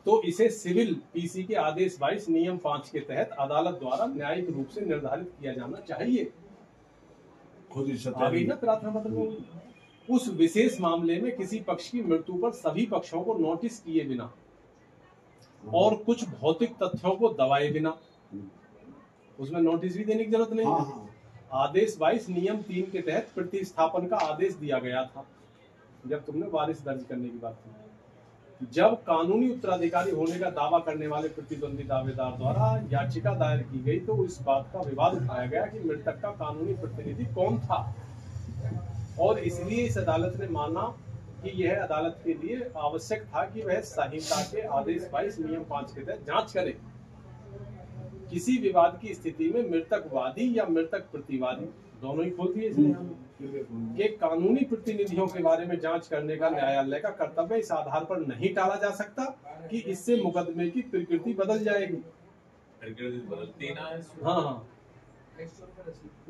तो इसे civil PC के आदेश 22 नियम 5 के तहत अदालत द्वारा न्यायिक रूप से निर्धारित किया जाना चाहिए। आगे ना प्रार्थना पत्र में उस विशेष मामले में किसी पक्ष की मृत्यु पर सभी पक्षों को नोटिस किए बिना और कुछ भौतिक तथ्यों को दबाए बिना, उसमें नोटिस भी देने की जरूरत नहीं है। आदेश 22 नियम 3 के तहत प्रतिस्थापन का आदेश दिया गया था जब तुमने वारिस दर्ज करने की बात की। जब कानूनी उत्तराधिकारी होने का दावा करने वाले प्रतिद्वंदी दावेदार द्वारा याचिका दायर की गई तो इस बात का विवाद उठाया गया कि मृतक का कानूनी प्रतिनिधि कौन था, और इसलिए इस अदालत ने माना कि यह अदालत के लिए आवश्यक था कि वह संहिता के आदेश 22 नियम 5 के तहत जांच करे। किसी विवाद की स्थिति में मृतक वादी या मृतक प्रतिवादी दोनों ही खोलती है के कानूनी प्रतिनिधियों के बारे में जांच करने का न्यायालय का कर्तव्य इस आधार पर नहीं टाला जा सकता कि इससे मुकदमे की प्रकृति बदल जाएगी। प्रकृति बदलती ना है। हाँ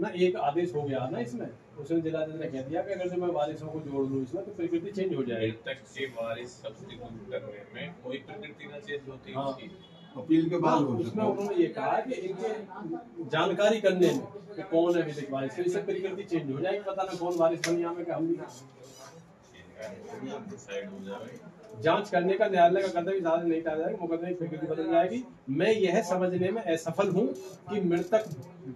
ना, एक आदेश हो गया ना इसमें, उसने जिला जज ने कह दिया कि अगर जो मैं वारिसों को जोड़ लूं इसमें तो प्रकृति चेंज हो जाएगी। तक से वारिस सब्स्टिट्यूट करने में कोई प्रकृति ना चेंज होती है उसकी अपील के बाद। उसमें उन्होंने ये कहा कि इनके जानकारी करने में कि कौन है विधिक वारिस, तो इससे प्रकृति चेंज हो जाएगी, पता ना कौन वारिस दुनिया में, हम भी जांच करने का न्यायालय का कर्तव्य नहीं टाला जाएगा, मुकदमे की प्रकृति बदल जाएगी। मैं यह समझने में असफल हूं कि मृतक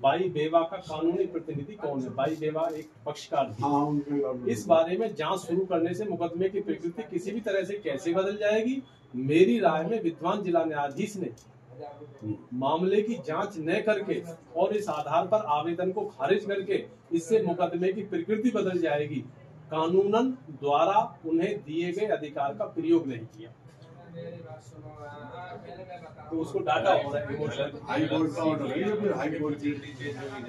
बाई बेवा का कानूनी प्रतिनिधि कौन है। बाई बेवा एक पक्षकार थी। इस बारे में जांच शुरू करने से मुकदमे की प्रकृति किसी भी तरह से कैसे बदल जाएगी। मेरी राय में विद्वान जिला न्यायाधीश ने मामले की जांच न करके और इस आधार पर आवेदन को खारिज करके इससे मुकदमे की प्रकृति बदल जाएगी, कानूनन द्वारा उन्हें दिए गए अधिकार का प्रयोग नहीं किया। तो उसको डाटा हो रहा है।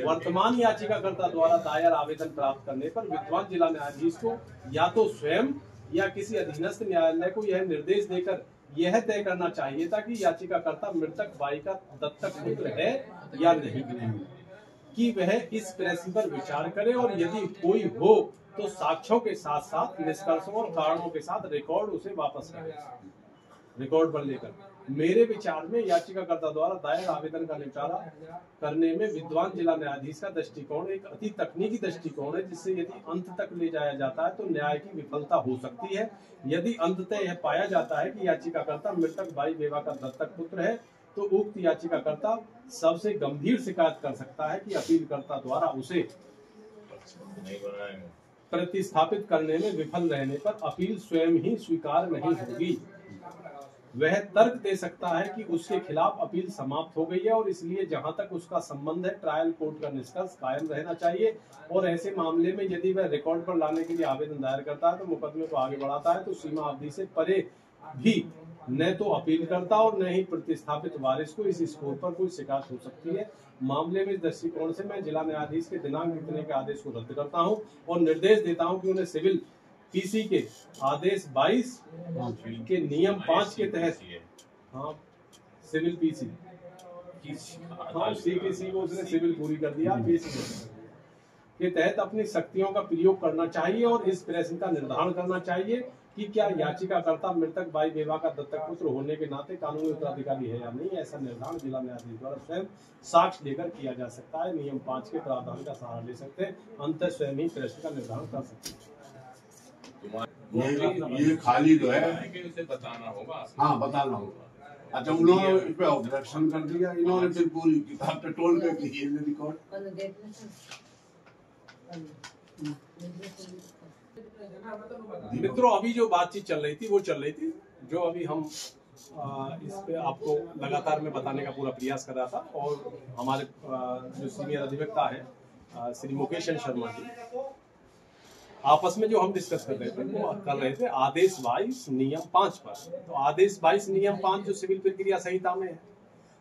वर्तमान याचिकाकर्ता द्वारा दायर आवेदन प्राप्त करने पर विद्वान जिला न्यायाधीश को या तो स्वयं या किसी अधीनस्थ न्यायालय को यह निर्देश देकर यह तय करना चाहिए था कि याचिकाकर्ता मृतक बाई का दत्तक पुत्र है या नहीं, कि वह इस प्रश्न पर विचार करे और यदि कोई हो तो साक्ष्यों के साथ साथ निष्कर्षों और कारणों के साथ रिकॉर्ड उसे वापस करे, रिकॉर्ड पर लेकर। मेरे विचार में याचिकाकर्ता द्वारा दायर आवेदन का निपटारा करने में विद्वान जिला न्यायाधीश का दृष्टिकोण एक अति तकनीकी दृष्टिकोण है, जिससे यदि अंत तक ले जाया जाता है तो न्याय की विफलता हो सकती है। यदि अंततः यह पाया जाता है कि याचिकाकर्ता मृतक बाई बेवा का दत्तक पुत्र है तो उक्त याचिकाकर्ता सबसे गंभीर शिकायत कर सकता है कि अपीलकर्ता द्वारा उसे प्रतिस्थापित करने में विफल रहने पर अपील स्वयं ही स्वीकार नहीं होगी। वह तर्क दे सकता है कि उसके खिलाफ अपील समाप्त हो गई है और इसलिए जहां तक उसका संबंध है ट्रायल कोर्ट का निष्कर्ष कायम रहना चाहिए, और ऐसे मामले में यदि वह रिकॉर्ड पर लाने के लिए आवेदन दायर करता है तो मुकदमे को आगे बढ़ाता है तो सीमा अवधि से परे भी न तो अपीलकर्ता और न ही प्रतिस्थापित वारिस को इस स्कोर पर कोई शिकायत हो सकती है। मामले में इस दृष्टिकोण से मैं जिला न्यायाधीश के दिनांक इतने के आदेश को रद्द करता हूं और निर्देश देता हूं कि उन्हें सिविल पीसी के आदेश 22 के नियम 5 के तहत, हाँ सिविल पीसी, हाँ सीपीसी को उसने सिविल पूरी कर दिया, पीसी के तहत अपनी शक्तियों का प्रयोग करना चाहिए और इस प्रश्न का निर्धारण करना चाहिए कि क्या याचिकाकर्ता मृतक बाई बेवा का दत्तक पुत्र होने के नाते कानूनी उत्तराधिकारी है या नहीं। ऐसा निर्धारण जिला न्यायाधीश द्वारा स्वयं साक्ष्य लेकर किया जा सकता है। नियम 5 के प्रावधान का सहारा ले सकते हैं, अंततः स्वयं ही प्रश्न का निर्धारण कर सकते हैं। ये खाली जो है उसे बताना होगा। हाँ बताना होगा। अच्छा उन्होंने इस पे ऑब्जेक्शन कर दिया, इन्होंने फिर पूरी किताब पे टोल पे की है रिकॉर्ड। मित्रों अभी जो बातचीत चल रही थी वो चल रही थी जो अभी हम इस पे आपको लगातार मैं बताने का पूरा प्रयास कर रहा था, और हमारे जो सीनियर अधिवक्ता है श्री मुकेश शर्मा जी, आपस में जो हम डिस्कस कर रहे थे वो कर रहे थे आदेश 22 नियम 5 पर। तो आदेश 22 नियम 5 जो सिविल प्रक्रिया संहिता में है,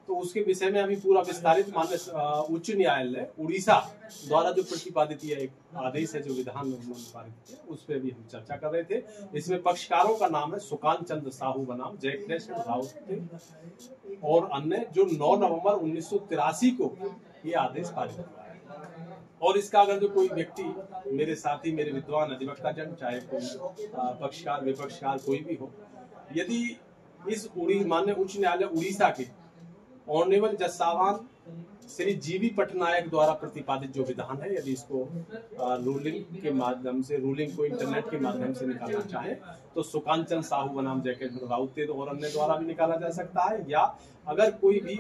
तो उसके विषय में अभी पूरा विस्तारित माननीय उच्च न्यायालय उड़ीसा द्वारा जो प्रतिपादित यह एक आदेश है जो विधान में उन्होंने पारित किया, उस पर भी हम चर्चा कर रहे थे। इसमें पक्षकारों का नाम है सुकांत चंद्र साहू बनाम जयकृष्ण राउत और अन्य, जो 9 नवंबर 1983 को ये आदेश पारित हुआ है। और इसका अगर जो कोई व्यक्ति, मेरे साथी, मेरे विद्वान अधिवक्ता जन, चाहे कोई पक्षकार विपक्षकार कोई भी हो, यदि इस माननीय उच्च न्यायालय उड़ीसा के ऑनरेबल जज साहबान श्री जीवी पटनायक द्वारा प्रतिपादित जो विधान है, यदि इसको रूलिंग के माध्यम से, रूलिंग को इंटरनेट के माध्यम से निकालना चाहे तो सुकांचन साहू बनाम जैकेट राउते और अन्य द्वारा भी निकाला जा सकता है, या अगर कोई भी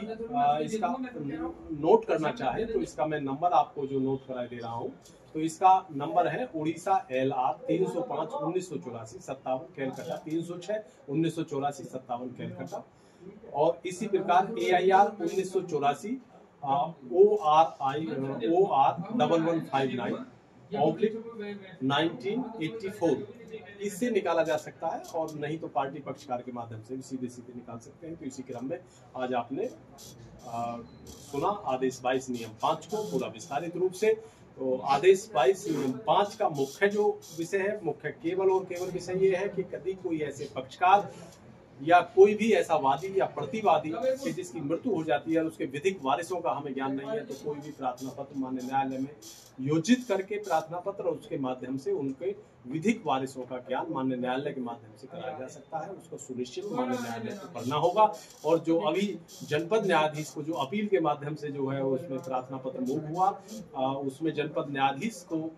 इसका नोट करना चाहे तो इसका मैं नंबर आपको जो नोट करा दे रहा हूँ, तो इसका नंबर है उड़ीसा LR 305 1984 57 कैलकाटा 306 1984 57 कैलकाटा। और इसी प्रकार AIR 1984 OR1159/1984 इससे निकाला जा सकता है, और नहीं तो पार्टी पक्षकार के माध्यम से भी सीधे निकाल सकते हैं। तो इसी क्रम में आज आपने सुना आदेश 22 नियम 5 को पूरा विस्तारित रूप से। तो आदेश 22 नियम 5 का मुख्य जो विषय है, मुख्य केवल और केवल विषय ये है कि कभी कोई ऐसे पक्षकार या कोई भी ऐसा वादी या प्रतिवादी कि जिसकी मृत्यु हो जाती है और उसके विधिक वारिसों का हमें ज्ञान नहीं है, तो कोई भी प्रार्थना पत्र माननीय न्यायालय में योजित करके प्रार्थना पत्र और उसके माध्यम से उनके विधिक वारिसों का ज्ञान माननीय न्यायालय के माध्यम से कराया जा सकता है। उसको सुनिश्चित माननीय न्यायालय को करना होगा। और जो अभी जनपद न्यायाधीश को जो अपील के माध्यम से जो है उसमें प्रार्थना पत्र मूव हुआ, उसमें जनपद न्यायाधीश को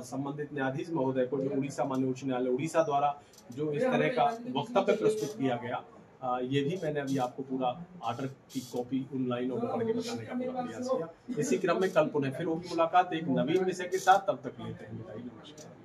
संबंधित न्यायाधीश महोदय को जो उड़ीसा माननीय उच्च न्यायालय उड़ीसा द्वारा जो इस तरह का वक्तव्य प्रस्तुत किया गया, ये भी मैंने अभी आपको पूरा आर्डर की कॉपी उन लाइनों को पढ़ के बताने का पूरा प्रयास किया। इसी क्रम में कल पुनः फिर होगी मुलाकात एक नवीन विषय के साथ। तब तक लेते हैं, नमस्कार।